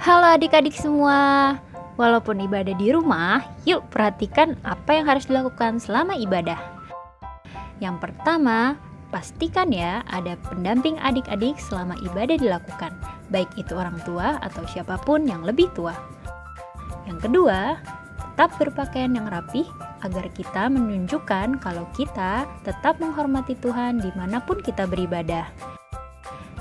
Halo adik-adik semua. Walaupun ibadah di rumah, yuk perhatikan apa yang harus dilakukan selama ibadah. Yang pertama, pastikan ya ada pendamping adik-adik selama ibadah dilakukan, baik itu orang tua atau siapapun yang lebih tua. Yang kedua, tetap berpakaian yang rapih agar kita menunjukkan kalau kita tetap menghormati Tuhan dimanapun kita beribadah.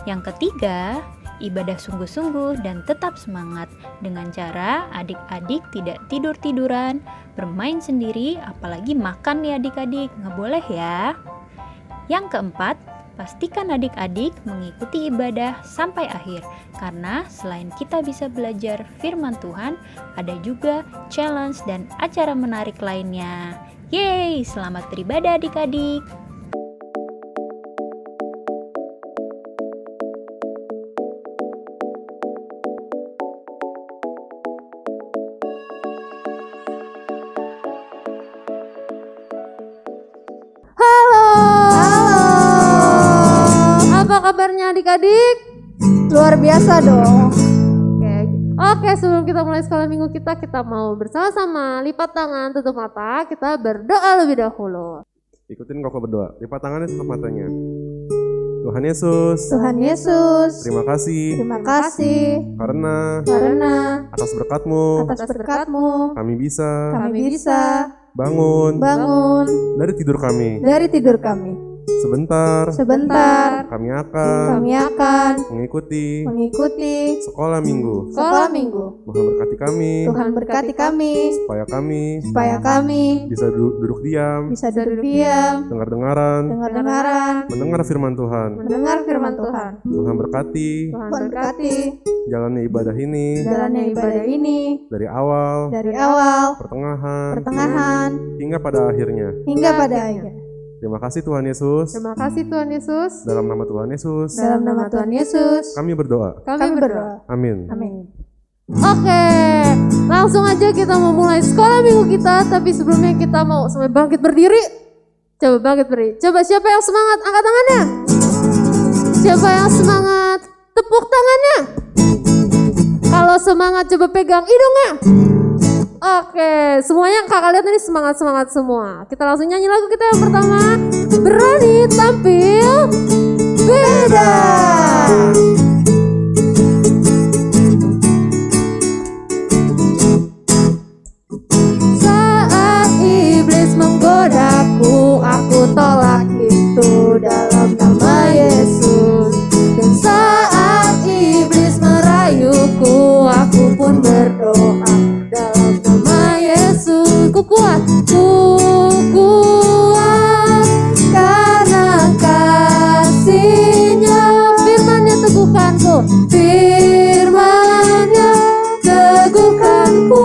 Yang ketiga, ibadah sungguh-sungguh dan tetap semangat dengan cara adik-adik tidak tidur-tiduran, bermain sendiri, apalagi makan nih adik-adik, nggak boleh ya. Yang keempat, pastikan adik-adik mengikuti ibadah sampai akhir, karena selain kita bisa belajar firman Tuhan, ada juga challenge dan acara menarik lainnya. Yeay, selamat beribadah adik-adik. Apa kabarnya adik-adik? Luar biasa dong. Oke, sebelum kita mulai sekolah minggu kita mau bersama-sama lipat tangan, tutup mata, kita berdoa lebih dahulu. Ikutin koko berdoa, lipat tangannya, tutup matanya. Tuhan Yesus, Tuhan Yesus, terima kasih terima kasih karena atas berkat-Mu atas berkat-Mu kami bisa kami bisa bangun bangun dari tidur kami. dari tidur kami. Sebentar kami akan mengikuti sekolah minggu. sekolah minggu. Tuhan berkati kami Tuhan berkati kami supaya kami bisa duduk diam, duduk diam, dengar-dengaran, mendengar firman Tuhan. mendengar firman Tuhan. Tuhan berkati Tuhan berkati jalannya ibadah ini jalannya ibadah ini dari awal, dari pertengahan, hingga pada akhirnya. hingga pada akhir. Terima kasih Tuhan Yesus. Terima kasih Tuhan Yesus. Dalam nama Tuhan Yesus, Dalam nama Tuhan Yesus, kami berdoa. Kami berdoa. Amin. Amin. Oke, langsung aja kita mau mulai sekolah minggu kita. Tapi sebelumnya kita mau sampai bangkit berdiri. Coba bangkit berdiri. Coba siapa yang semangat? Angkat tangannya. Siapa yang semangat? Tepuk tangannya. Kalau semangat coba pegang hidungnya. Oke, semuanya kakak lihat ini semangat-semangat semua. Kita langsung nyanyi lagu kita yang pertama. Berani tampil beda. Saat iblis menggodaku, aku tolak itu dalam nama Yesus. Dan saat iblis merayuku, aku pun berdoa dalam nama Yesus. Ku kuat, karena kasih-Nya. firman-Nya teguhkanku. Firman-Nya teguhkanku.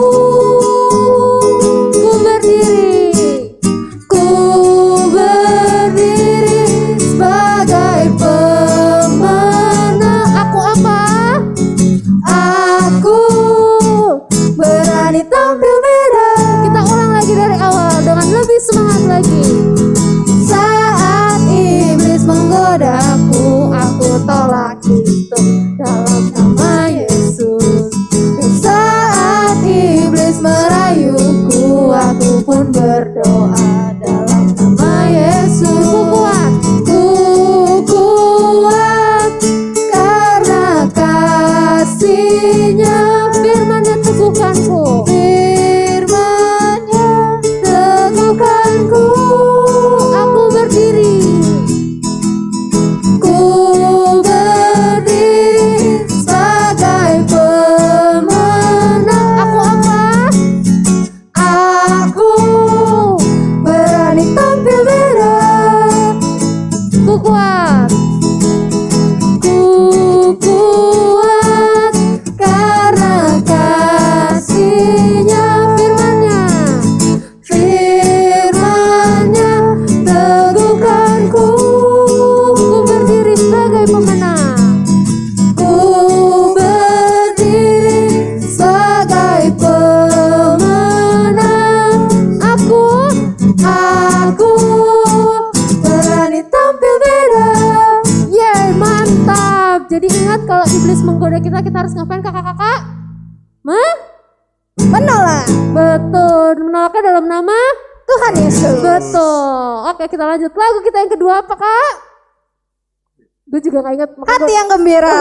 Ku berdiri sebagai pemenang. Aku apa? Aku berani tampil beda. Kita ulang lagi dari awal dengan lebih semangat lagi. Saat iblis menggodaku, aku tolak itu dalam nama Yesus. Dan saat iblis merayuku, aku pun berdoa dalam nama Yesus. Ku kuat karena kasih-Nya. Firman-Nya teguhkanku. Firman-Nya teguhkanku. Aku berdiri. Ku berdiri sebagai pemenang. Aku apa? Aku berani tampil beda. Ku kuat. Ku kuat karena kasih-Nya. Firman-Nya. Firman-Nya teguhkanku. Ku berdiri sebagai pemenang. Ku berdiri sebagai pemenang. Aku berani tampil beda. Yeay, mantap. Jadi ingat kalau iblis menggoda kita harus ngapain kakak-kakak? menolak. Betul, menolaknya dalam nama Tuhan Yesus. betul. Oke, kita lanjut. Lagu kita yang kedua apa, Kak? Gue juga gak ingat. Hati yang gembira.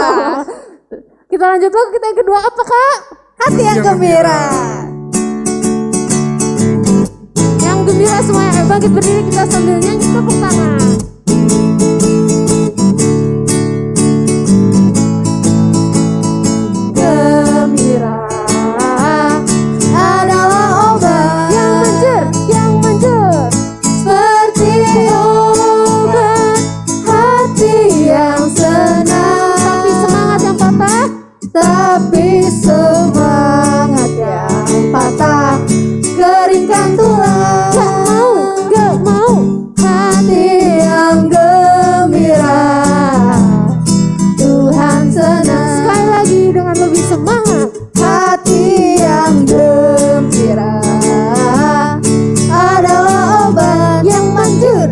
Kita lanjut lagu kita yang kedua apa, Kak? Hati yang gembira. Yang gembira semuanya. Bangkit berdiri, kita sambil nyanyi tepuk tangan. Gembira Adalah obat yang manjur seperti obat. Hati yang senang, tapi semangat yang patah. tapi semangat yang patah. Keringkan tulang, Gak mau. hati yang gembira. Tuhan senang. Sekali lagi dengan lebih semangat. Hati yang gembira adalah obat yang manjur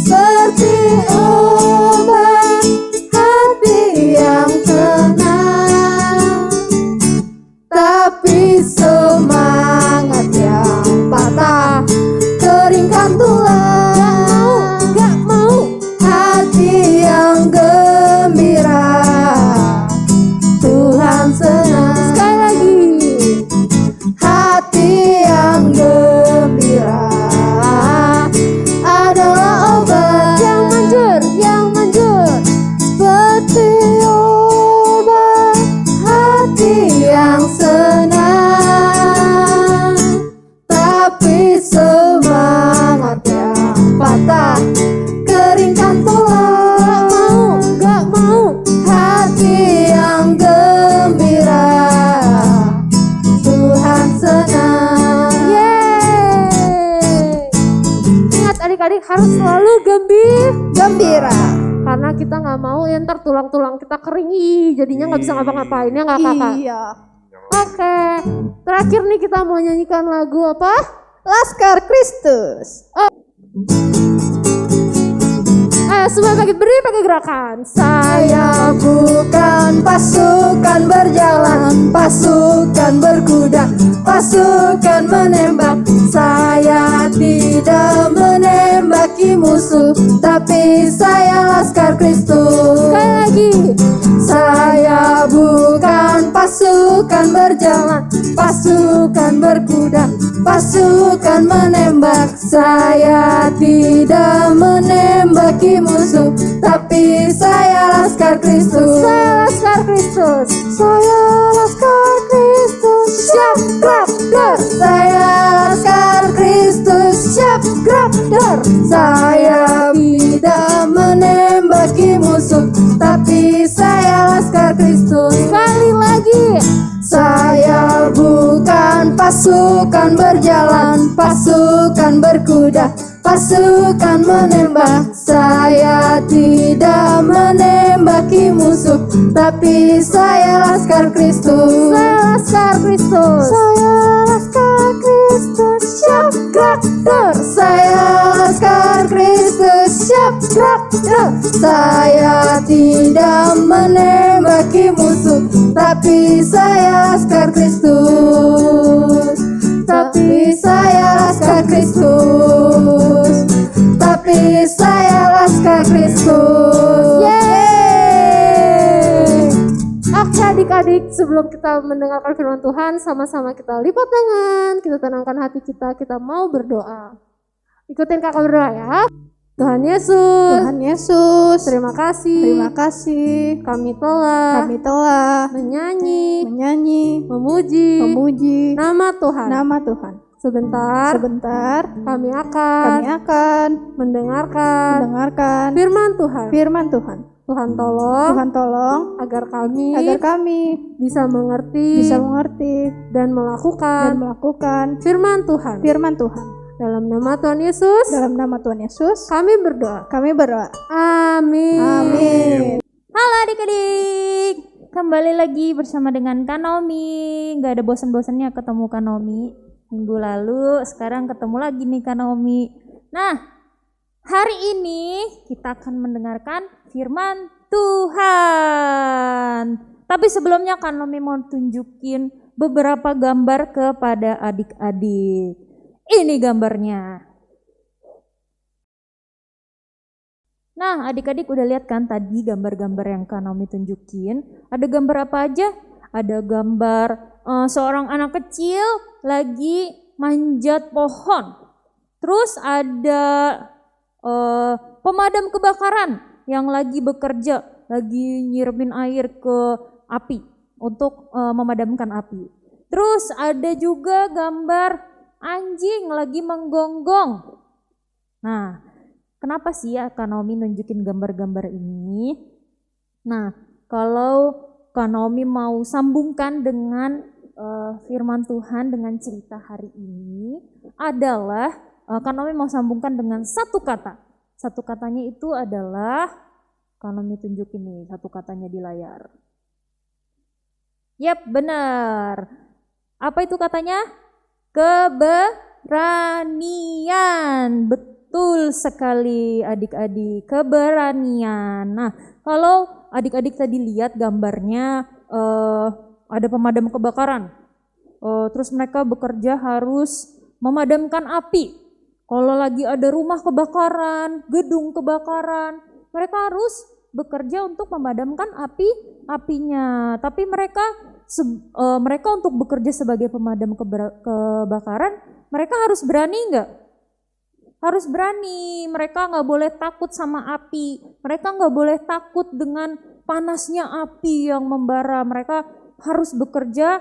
seperti obat. Hati yang tenang, tapi semangat yang patah. Keringkan tulang, Gak mau. hati yang gembira. Tuhan senang. Sekali lagi. Hati yang gembira adalah obat Yang manjur seperti obat. Hati yang senang, tapi semangat yang patah. Keringkan tulang, Gak mau. hati yang gembira. Tuhan senang. Yeay. Ingat adik-adik harus selalu Gembira. karena kita nggak mau ya ntar tulang-tulang kita kering, jadinya nggak bisa ngapa-ngapain ya nggak kakak. Iya. Oke, terakhir nih kita mau nyanyikan lagu apa? Laskar Kristus. Ayo semua bangkit berdiri pakai gerakan. Saya bukan pasukan berjalan, pasukan berkuda, pasukan menembak. Saya tidak menembaki musuh, tapi saya Laskar Kristus. Sekali lagi. Saya bukan pasukan berjalan, pasukan berkuda, pasukan menembak. Saya tidak menembaki musuh, tapi saya Laskar Kristus. Saya Laskar Kristus. Saya Laskar Kristus. Siap gerak der. Saya Laskar Kristus. Siap gerak der. Saya tidak menembaki musuh, tapi saya Laskar Kristus. Sekali lagi. Saya bukan pasukan berjalan, pasukan berkuda, pasukan menembak. Saya tidak menembaki musuh, tapi saya Laskar Kristus. Saya Laskar Kristus. Saya Laskar Kristus. Siap gerak der. Saya Laskar Kristus. Siap gerak der. Saya tidak menembaki musuh, tapi saya Laskar Kristus. Tapi saya Laskar Kristus. Tapi saya Laskar Kristus. Yeay. Oke adik-adik, sebelum kita mendengarkan firman Tuhan, sama-sama kita lipat tangan, kita tenangkan hati kita mau berdoa. Ikutin kakak berdoa ya. Tuhan Yesus, Tuhan Yesus, terima kasih. terima kasih. Kami telah Kami telah menyanyi, memuji memuji nama Tuhan. nama Tuhan. Sebentar, Sebentar kami kami akan akan mendengarkan mendengarkan firman Tuhan. firman Tuhan. Tuhan tolong Tuhan tolong agar kami agar kami bisa mengerti bisa mengerti dan melakukan dan melakukan firman Tuhan. firman Tuhan. Dalam nama Tuhan Yesus, Dalam nama Tuhan Yesus, kami berdoa. kami berdoa. Amin. Amin. Halo adik-adik, kembali lagi bersama dengan Kanomi. Gak ada bosan-bosannya ketemu Kanomi. Minggu lalu, sekarang ketemu lagi nih Kanomi. Nah, hari ini kita akan mendengarkan firman Tuhan. Tapi sebelumnya Kanomi mau tunjukin beberapa gambar kepada adik-adik. Ini gambarnya. Nah, adik-adik udah lihat kan tadi gambar-gambar yang Kanomi tunjukin. Ada gambar apa aja? Ada gambar seorang anak kecil lagi manjat pohon. Terus ada pemadam kebakaran yang lagi bekerja, lagi nyiramin air ke api untuk memadamkan api. Terus ada juga gambar anjing lagi menggonggong. Nah, kenapa sih ya Kanomi nunjukin gambar-gambar ini? Nah, kalau Kanomi mau sambungkan dengan firman Tuhan dengan cerita hari ini adalah Kanomi mau sambungkan dengan satu kata. Satu katanya itu adalah Kanomi tunjukin nih satu katanya di layar. Yap, benar. Apa itu katanya? Keberanian. Betul sekali adik-adik, keberanian. Nah, kalau adik-adik tadi lihat gambarnya ada pemadam kebakaran. Terus mereka bekerja harus memadamkan api. Kalau lagi ada rumah kebakaran, gedung kebakaran, mereka harus bekerja untuk memadamkan apinya. Tapi mereka untuk bekerja sebagai pemadam kebakaran, mereka harus berani nggak? Harus berani. Mereka nggak boleh takut sama api. Mereka nggak boleh takut dengan panasnya api yang membara. Mereka harus bekerja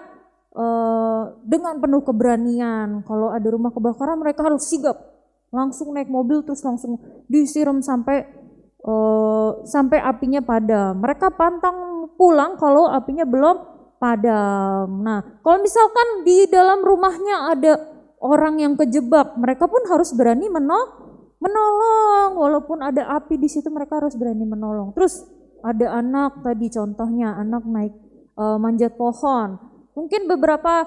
dengan penuh keberanian. Kalau ada rumah kebakaran, mereka harus sigap. Langsung naik mobil terus langsung disiram sampai apinya padam. Mereka pantang pulang kalau apinya belum padam. Nah, kalau misalkan di dalam rumahnya ada orang yang kejebak, mereka pun harus berani menolong. Walaupun ada api di situ, mereka harus berani menolong. Terus ada anak tadi contohnya, anak naik manjat pohon. Mungkin beberapa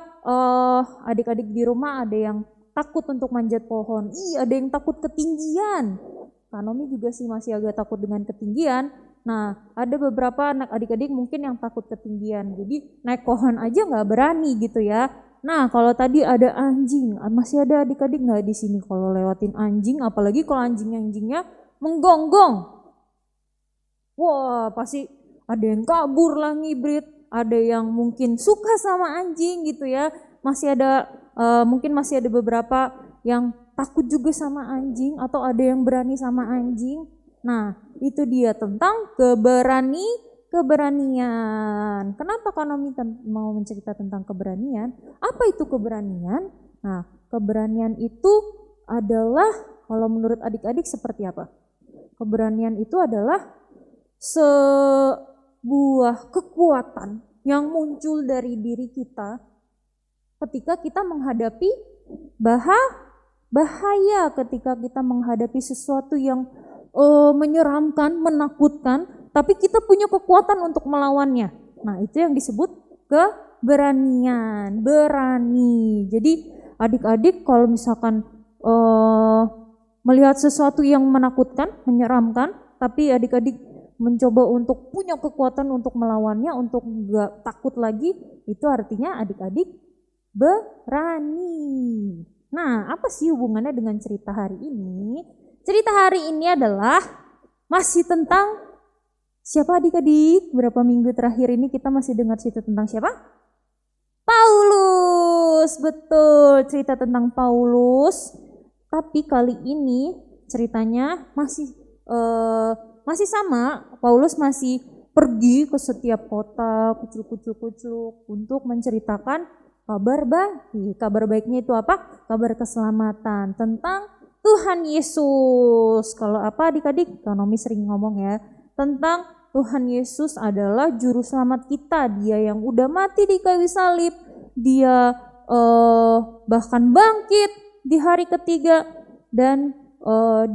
adik-adik di rumah ada yang takut untuk manjat pohon. Ada yang takut ketinggian. Kanomi juga sih masih agak takut dengan ketinggian. Nah, ada beberapa anak adik-adik mungkin yang takut ketinggian. Jadi naik pohon aja nggak berani gitu ya. Nah, kalau tadi ada anjing, masih ada adik-adik nggak di sini kalau lewatin anjing, apalagi kalau anjingnya menggonggong. Wah, pasti ada yang kabur lah ngibrit, ada yang mungkin suka sama anjing gitu ya. Mungkin masih ada beberapa yang takut juga sama anjing atau ada yang berani sama anjing. Nah, itu dia tentang keberanian. Kenapa Kanomi mau mencerita tentang keberanian? Apa itu keberanian? Nah, keberanian itu adalah, kalau menurut adik-adik seperti apa? Keberanian itu adalah sebuah kekuatan yang muncul dari diri kita ketika kita menghadapi bahaya, ketika kita menghadapi sesuatu yang menyeramkan, menakutkan, tapi kita punya kekuatan untuk melawannya. Nah, itu yang disebut keberanian, berani. Jadi adik-adik kalau misalkan melihat sesuatu yang menakutkan, menyeramkan, tapi adik-adik mencoba untuk punya kekuatan untuk melawannya, untuk gak takut lagi, itu artinya adik-adik berani. Nah, apa sih hubungannya dengan cerita hari ini? Cerita hari ini adalah masih tentang siapa adik-adik? Berapa minggu terakhir ini kita masih dengar cerita tentang siapa? Paulus, betul, cerita tentang Paulus. Tapi kali ini ceritanya masih sama. Paulus masih pergi ke setiap kota, kucluk untuk menceritakan kabar baik. Kabar baiknya itu apa? Kabar keselamatan tentang Tuhan Yesus. Kalau apa adik-adik? Kanomi sering ngomong ya, tentang Tuhan Yesus adalah juru selamat kita. Dia yang udah mati di kayu salib. Dia bahkan bangkit di hari ketiga dan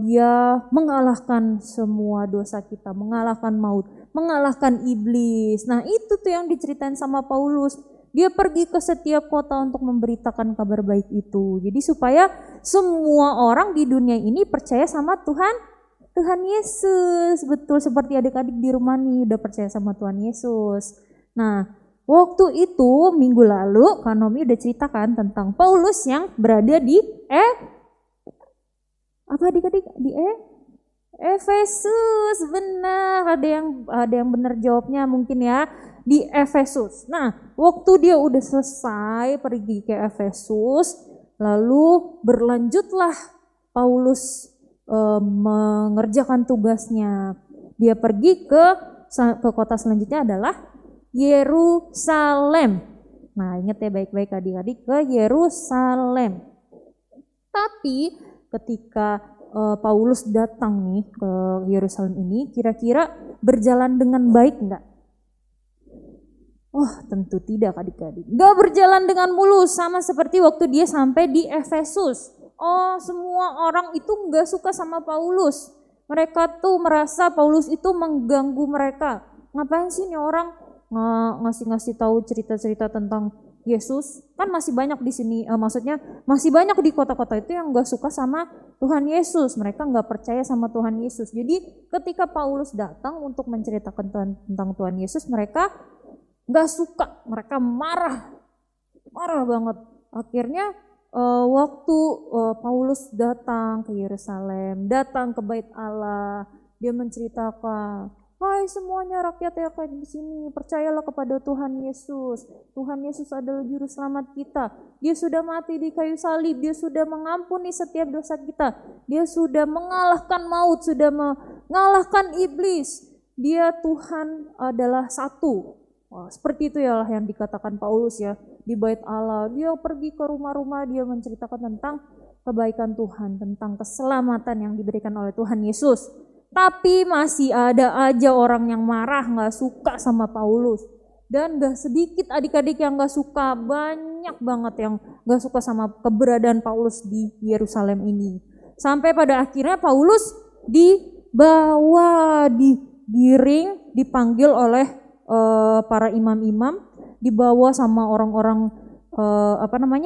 dia mengalahkan semua dosa kita, mengalahkan maut, mengalahkan iblis. Nah, itu tuh yang diceritain sama Paulus. Dia pergi ke setiap kota untuk memberitakan kabar baik itu. Jadi supaya semua orang di dunia ini percaya sama Tuhan Yesus. Betul, seperti adik-adik di rumah nih udah percaya sama Tuhan Yesus. Nah, waktu itu minggu lalu Kanomi udah ceritakan tentang Paulus yang berada di Efesus. Benar, ada yang benar jawabnya mungkin ya, di Efesus. Nah, waktu dia udah selesai pergi ke Efesus, lalu berlanjutlah Paulus mengerjakan tugasnya. Dia pergi ke kota selanjutnya adalah Yerusalem. Nah, ingat ya baik-baik adik-adik, ke Yerusalem. Tapi ketika Paulus datang nih ke Yerusalem ini, kira-kira berjalan dengan baik enggak? Oh, tentu tidak adik-adik. Enggak berjalan dengan mulus, sama seperti waktu dia sampai di Efesus. Oh, semua orang itu enggak suka sama Paulus. Mereka tuh merasa Paulus itu mengganggu mereka. Ngapain sih nih orang ngasih tahu cerita-cerita tentang Yesus? Kan masih banyak di sini, maksudnya masih banyak di kota-kota itu yang enggak suka sama Tuhan Yesus. Mereka enggak percaya sama Tuhan Yesus. Jadi ketika Paulus datang untuk menceritakan tentang Tuhan Yesus, mereka enggak suka, mereka marah banget. Akhirnya waktu Paulus datang ke Yerusalem, datang ke Bait Allah, dia menceritakan, "Hai semuanya rakyat yang ada di sini, percayalah kepada Tuhan Yesus. Tuhan Yesus adalah juru selamat kita. Dia sudah mati di kayu salib, dia sudah mengampuni setiap dosa kita. Dia sudah mengalahkan maut, sudah mengalahkan iblis. Dia Tuhan adalah satu." Wah, seperti itu ya yang dikatakan Paulus ya di Bait Allah. Dia pergi ke rumah-rumah, dia menceritakan tentang kebaikan Tuhan, tentang keselamatan yang diberikan oleh Tuhan Yesus. Tapi masih ada aja orang yang marah, gak suka sama Paulus. Dan gak sedikit adik-adik yang gak suka, banyak banget yang gak suka sama keberadaan Paulus di Yerusalem ini. Sampai pada akhirnya Paulus dibawa, digiring, dipanggil oleh para imam-imam, dibawa sama orang-orang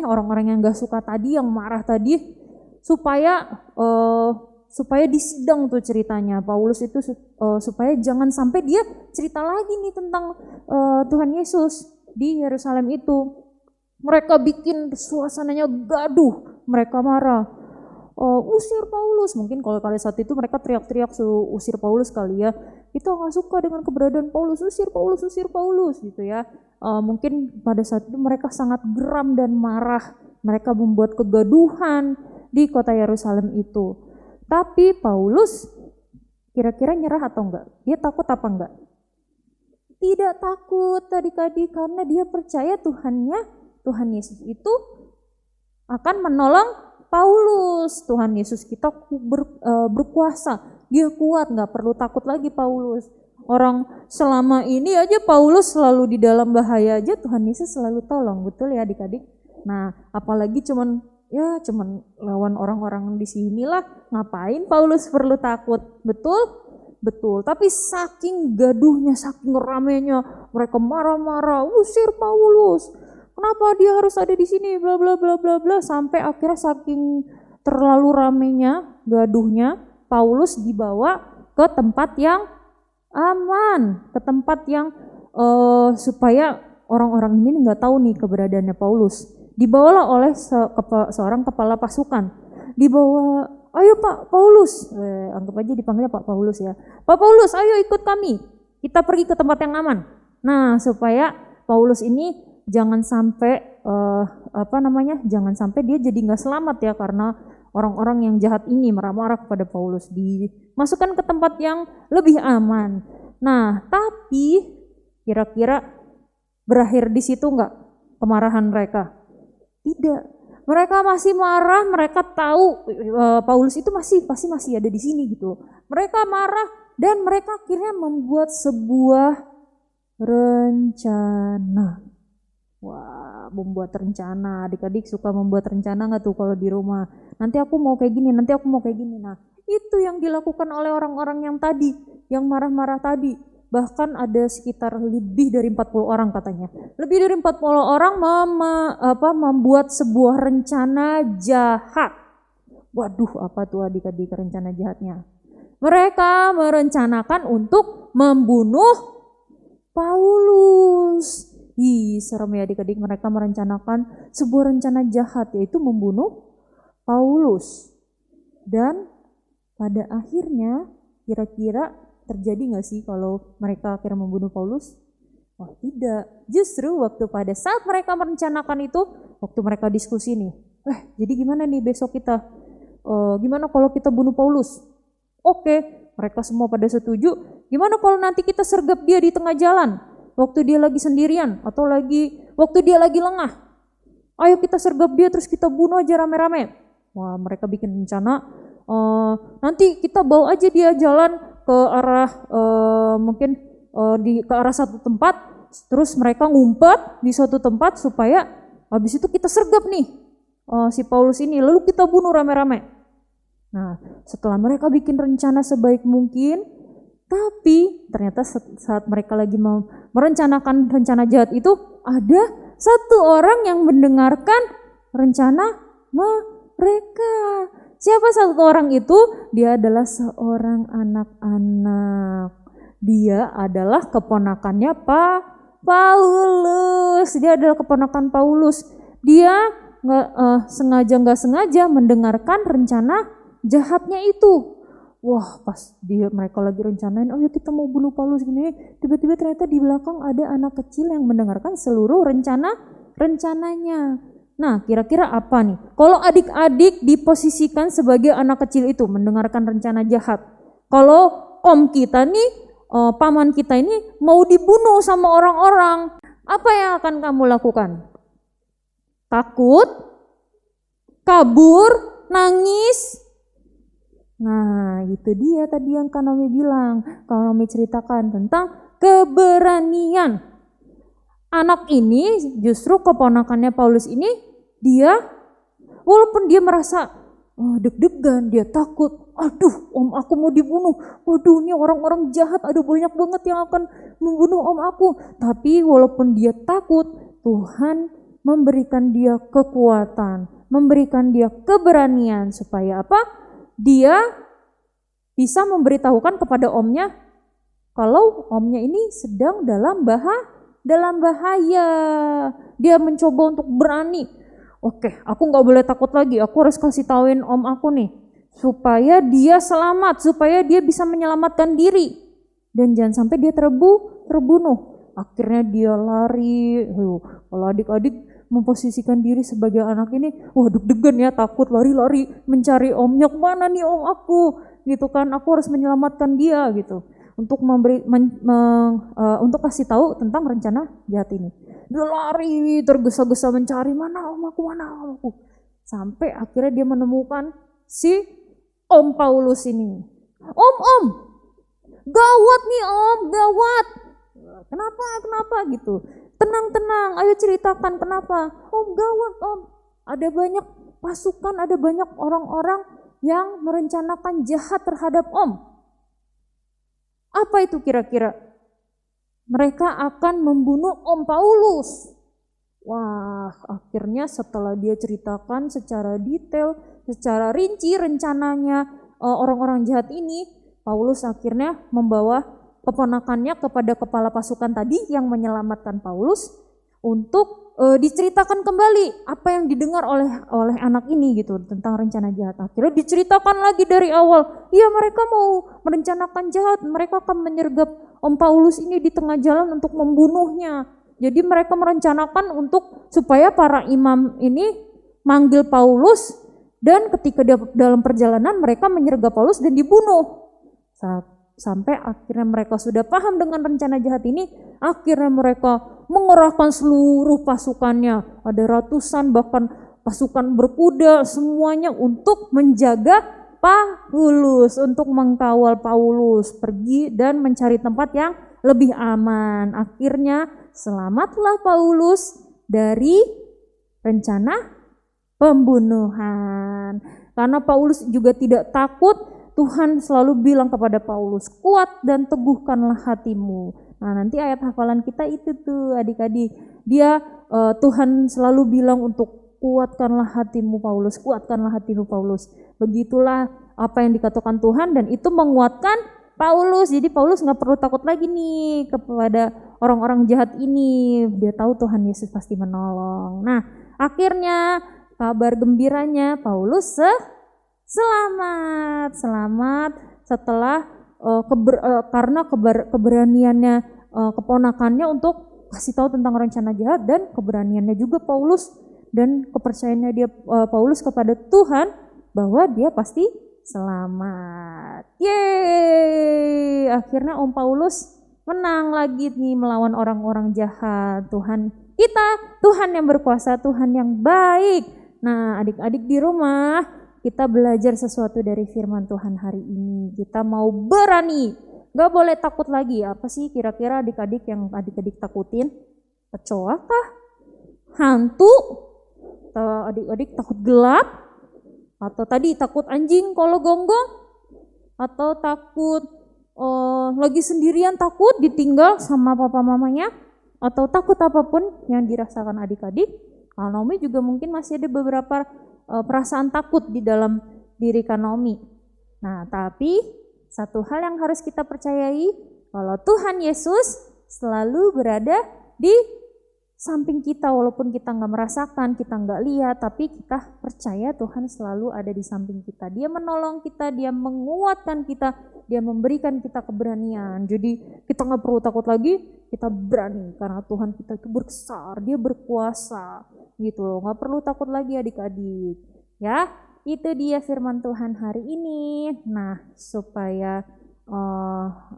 orang-orang yang gak suka tadi, yang marah tadi, supaya disidang tuh ceritanya Paulus itu, supaya jangan sampai dia cerita lagi nih tentang Tuhan Yesus di Yerusalem itu. Mereka bikin suasananya gaduh, mereka marah, usir Paulus. Mungkin kalau kali saat itu mereka teriak-teriak suruh usir Paulus kali ya. Kita nggak suka dengan keberadaan Paulus, usir Paulus gitu ya. Mungkin pada saat itu mereka sangat geram dan marah. Mereka membuat kegaduhan di kota Yerusalem itu. Tapi Paulus kira-kira nyerah atau enggak? Dia takut apa enggak? Tidak takut adik-adik, karena dia percaya Tuhan Yesus itu akan menolong Paulus. Tuhan Yesus kita berkuasa. Dia kuat, gak perlu takut lagi Paulus. Orang selama ini aja Paulus selalu di dalam bahaya aja, Tuhan Yesus selalu tolong, betul ya adik-adik? Nah, apalagi cuman lawan orang-orang di sini lah, ngapain Paulus perlu takut? Betul? Betul. Tapi saking gaduhnya, saking ramenya, mereka marah-marah, usir Paulus. Kenapa dia harus ada di sini? Bla bla bla bla bla. Sampai akhirnya saking terlalu ramenya, gaduhnya, Paulus dibawa ke tempat yang aman, ke tempat yang supaya orang-orang ini nggak tahu nih keberadaannya Paulus. Dibawalah oleh seorang kepala pasukan. Dibawa, "Ayo Pak Paulus," anggap aja dipanggilnya Pak Paulus ya. "Pak Paulus, ayo ikut kami. Kita pergi ke tempat yang aman." Nah, supaya Paulus ini jangan sampai jangan sampai dia jadi nggak selamat ya, karena orang-orang yang jahat ini marah-marah kepada Paulus, dimasukkan ke tempat yang lebih aman. Nah, tapi kira-kira berakhir di situ enggak kemarahan mereka? Tidak. Mereka masih marah, mereka tahu Paulus itu pasti masih ada di sini gitu. Mereka marah dan mereka akhirnya membuat sebuah rencana. Wah, membuat rencana. Adik-adik suka membuat rencana nggak tuh kalau di rumah? Nanti aku mau kayak gini, nanti aku mau kayak gini. Nah, itu yang dilakukan oleh orang-orang yang tadi, yang marah-marah tadi. Bahkan ada sekitar lebih dari 40 orang katanya. Lebih dari 40 orang membuat sebuah rencana jahat. Waduh, apa tuh adik-adik rencana jahatnya? Mereka merencanakan untuk membunuh Paulus. Ih, serem ya adik-adik, mereka merencanakan sebuah rencana jahat, yaitu membunuh Paulus. Dan pada akhirnya kira-kira terjadi gak sih kalau mereka akhirnya membunuh Paulus? Oh tidak, justru waktu pada saat mereka merencanakan itu, waktu mereka diskusi nih, jadi gimana nih besok kita, gimana kalau kita bunuh Paulus? Oke, mereka semua pada setuju. Gimana kalau nanti kita sergap dia di tengah jalan, waktu dia lagi sendirian, atau waktu dia lagi lengah. Ayo kita sergap dia terus kita bunuh aja rame-rame. Wah, mereka bikin rencana, nanti kita bawa aja dia jalan ke arah mungkin ke arah satu tempat, terus mereka ngumpet di suatu tempat supaya habis itu kita sergap nih si Paulus ini, lalu kita bunuh rame-rame. Nah, setelah mereka bikin rencana sebaik mungkin, tapi ternyata saat mereka lagi mau merencanakan rencana jahat itu, ada satu orang yang mendengarkan rencana mereka. Siapa satu orang itu? Dia adalah seorang anak-anak. Dia adalah keponakannya Paulus. Dia adalah keponakan Paulus. Dia nggak sengaja mendengarkan rencana jahatnya itu. Wah, pas mereka lagi rencanain, oh ya kita mau bunuh Paulus gini, tiba-tiba ternyata di belakang ada anak kecil yang mendengarkan seluruh rencananya. Nah, kira-kira apa nih? Kalau adik-adik diposisikan sebagai anak kecil itu mendengarkan rencana jahat. Kalau om kita nih, paman kita ini mau dibunuh sama orang-orang, apa yang akan kamu lakukan? Takut? Kabur? Nangis? Nah, itu dia tadi yang Kak Naomi bilang, Kak Naomi ceritakan tentang keberanian. Anak ini justru keponakannya Paulus ini, dia walaupun dia merasa deg-degan, dia takut, aduh om aku mau dibunuh, waduh ini orang-orang jahat, ada banyak banget yang akan membunuh om aku. Tapi walaupun dia takut, Tuhan memberikan dia kekuatan, memberikan dia keberanian supaya apa? Dia bisa memberitahukan kepada omnya kalau omnya ini sedang dalam bahaya. Dia mencoba untuk berani. Oke, aku nggak boleh takut lagi. Aku harus kasih tauin om aku nih supaya dia selamat, supaya dia bisa menyelamatkan diri dan jangan sampai dia terbunuh. Akhirnya dia lari. Kalau adik-adik memposisikan diri sebagai anak ini, wah deg-degan ya, takut lari-lari mencari omnya, kemana nih om aku, gitu kan? Aku harus menyelamatkan dia gitu. Untuk untuk kasih tahu tentang rencana jahat ini. Dia lari tergesa-gesa mencari mana om aku. Sampai akhirnya dia menemukan si Om Paulus ini. Om, gawat nih om, gawat. Kenapa gitu? Tenang, ayo ceritakan kenapa. Om, gawat om. Ada banyak pasukan, ada banyak orang-orang yang merencanakan jahat terhadap om. Apa itu kira-kira? Mereka akan membunuh Om Paulus. Wah, akhirnya setelah dia ceritakan secara detail, secara rinci rencananya orang-orang jahat ini, Paulus akhirnya membawa keponakannya kepada kepala pasukan tadi yang menyelamatkan Paulus untuk diceritakan kembali apa yang didengar oleh anak ini gitu tentang rencana jahat. Akhirnya diceritakan lagi dari awal. Iya, mereka mau merencanakan jahat, mereka akan menyergap Om Paulus ini di tengah jalan untuk membunuhnya. Jadi mereka merencanakan supaya para imam ini manggil Paulus, dan ketika dia dalam perjalanan mereka menyergap Paulus dan dibunuh. Sampai akhirnya mereka sudah paham dengan rencana jahat ini, akhirnya mereka mengerahkan seluruh pasukannya, ada ratusan bahkan pasukan berkuda semuanya untuk menjaga Paulus, untuk mengkawal Paulus pergi dan mencari tempat yang lebih aman. Akhirnya selamatlah Paulus dari rencana pembunuhan. Karena Paulus juga tidak takut, Tuhan selalu bilang kepada Paulus, kuat dan teguhkanlah hatimu. Nah, nanti ayat hafalan kita itu tuh adik-adik. Tuhan selalu bilang untuk kuatkanlah hatimu Paulus, kuatkanlah hatimu Paulus. Begitulah apa yang dikatakan Tuhan dan itu menguatkan Paulus. Jadi Paulus nggak perlu takut lagi nih kepada orang-orang jahat ini. Dia tahu Tuhan Yesus pasti menolong. Nah, akhirnya kabar gembiranya Paulus selamat setelah karena keberaniannya keponakannya untuk kasih tahu tentang rencana jahat, dan keberaniannya juga Paulus dan kepercayaannya Paulus kepada Tuhan bahwa dia pasti selamat. Yeay! Akhirnya Om Paulus menang lagi nih melawan orang-orang jahat. Tuhan yang berkuasa, Tuhan yang baik. Nah, adik-adik di rumah, kita belajar sesuatu dari firman Tuhan hari ini. Kita mau berani, gak boleh takut lagi. Apa sih kira-kira adik-adik yang adik-adik takutin? Kecoa kah? Hantu? Atau adik-adik takut gelap? Atau tadi takut anjing kalau gonggong? Atau takut lagi sendirian, takut ditinggal sama papa mamanya? Atau takut apapun yang dirasakan adik-adik? Kalau Naomi juga mungkin masih ada beberapa perasaan takut di dalam diri Kak Naomi. Nah, tapi satu hal yang harus kita percayai, kalau Tuhan Yesus selalu berada di samping kita, walaupun kita nggak merasakan, kita nggak lihat, tapi kita percaya Tuhan selalu ada di samping kita. Dia menolong kita, Dia menguatkan kita, Dia memberikan kita keberanian. Jadi kita nggak perlu takut lagi, kita berani karena Tuhan kita itu besar, Dia berkuasa, gitu loh. Nggak perlu takut lagi adik-adik. Ya, itu dia firman Tuhan hari ini. Nah, supaya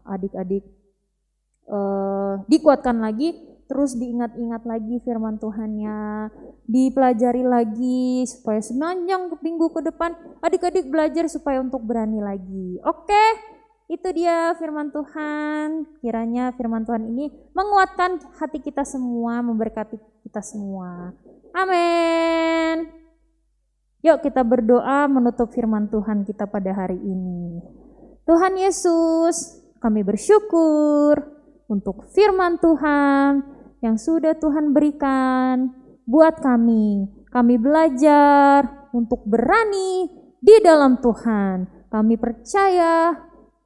adik-adik dikuatkan lagi, terus diingat-ingat lagi firman Tuhannya, dipelajari lagi supaya sepanjang minggu ke depan adik-adik belajar supaya untuk berani lagi. Oke, itu dia firman Tuhan. Kiranya firman Tuhan ini menguatkan hati kita semua, memberkati kita semua. Amin. Yuk kita berdoa menutup firman Tuhan kita pada hari ini. Tuhan Yesus, kami bersyukur untuk firman Tuhan yang sudah Tuhan berikan buat kami. Kami belajar untuk berani di dalam Tuhan. Kami percaya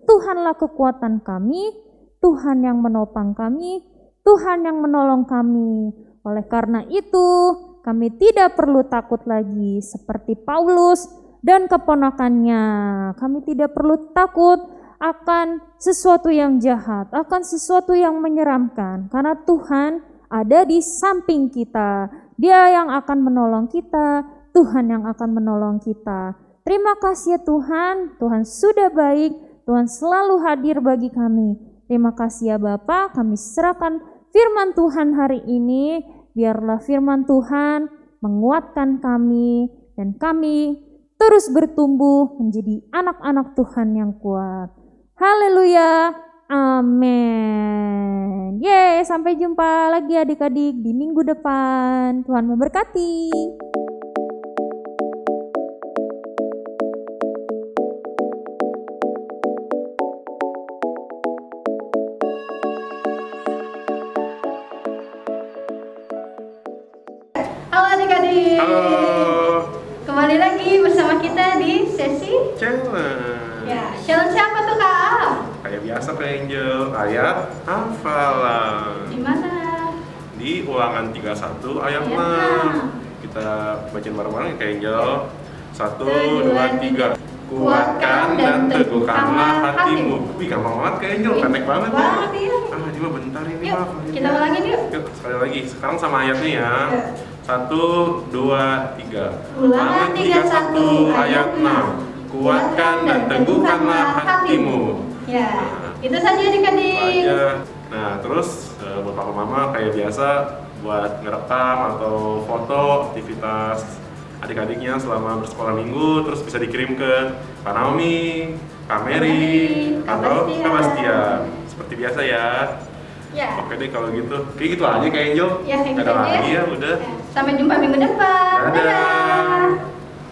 Tuhanlah kekuatan kami, Tuhan yang menopang kami, Tuhan yang menolong kami. Oleh karena itu, kami tidak perlu takut lagi seperti Paulus dan keponakannya. Kami tidak perlu takut akan sesuatu yang jahat, akan sesuatu yang menyeramkan, karena Tuhan ada di samping kita. Dia yang akan menolong kita, Tuhan yang akan menolong kita. Terima kasih ya Tuhan, Tuhan sudah baik, Tuhan selalu hadir bagi kami. Terima kasih ya Bapa, kami serahkan firman Tuhan hari ini, biarlah firman Tuhan menguatkan kami, dan kami terus bertumbuh menjadi anak-anak Tuhan yang kuat. Haleluya, amin. Yeay, sampai jumpa lagi adik-adik di minggu depan. Tuhan memberkati. Halo adik-adik. Halo. Kembali lagi bersama kita di sesi Challenge. ya, challenge siapa tuh Kak? Kayak biasa Kak Angel, ayat hafalan. Di mana? Di Ulangan 31 ayat Ayat 6. Kita bacain bareng-bareng ya Kak Angel. 1, 2, 3. Kuatkan dan teguhkanlah hatimu. Wih, gampang banget Kak Angel, pendek banget ya. Banget ya. Coba bentar ini Yuk, maaf. kita ulangin yuk. Yuk, sekali lagi. Sekarang sama ayatnya ya. 1, 2, 3. Ulangan 31 ayat 6. Kuatkan dan teguhkanlah hatimu. Ya, itu saja adik-adik. Aja. Nah, terus buat papa mama kayak biasa buat ngerekam atau foto aktivitas adik-adiknya selama bersekolah minggu, terus bisa dikirim ke Kak Naomi, Kak Mary, atau Kak Bastian. Seperti biasa ya. Ya. Oke deh kalau gitu. Kayak gitu aja Kak Angel. Ya, kayak Nggak gitu ada aja lagi ya. ya, udah. Sampai jumpa minggu depan. Dadah.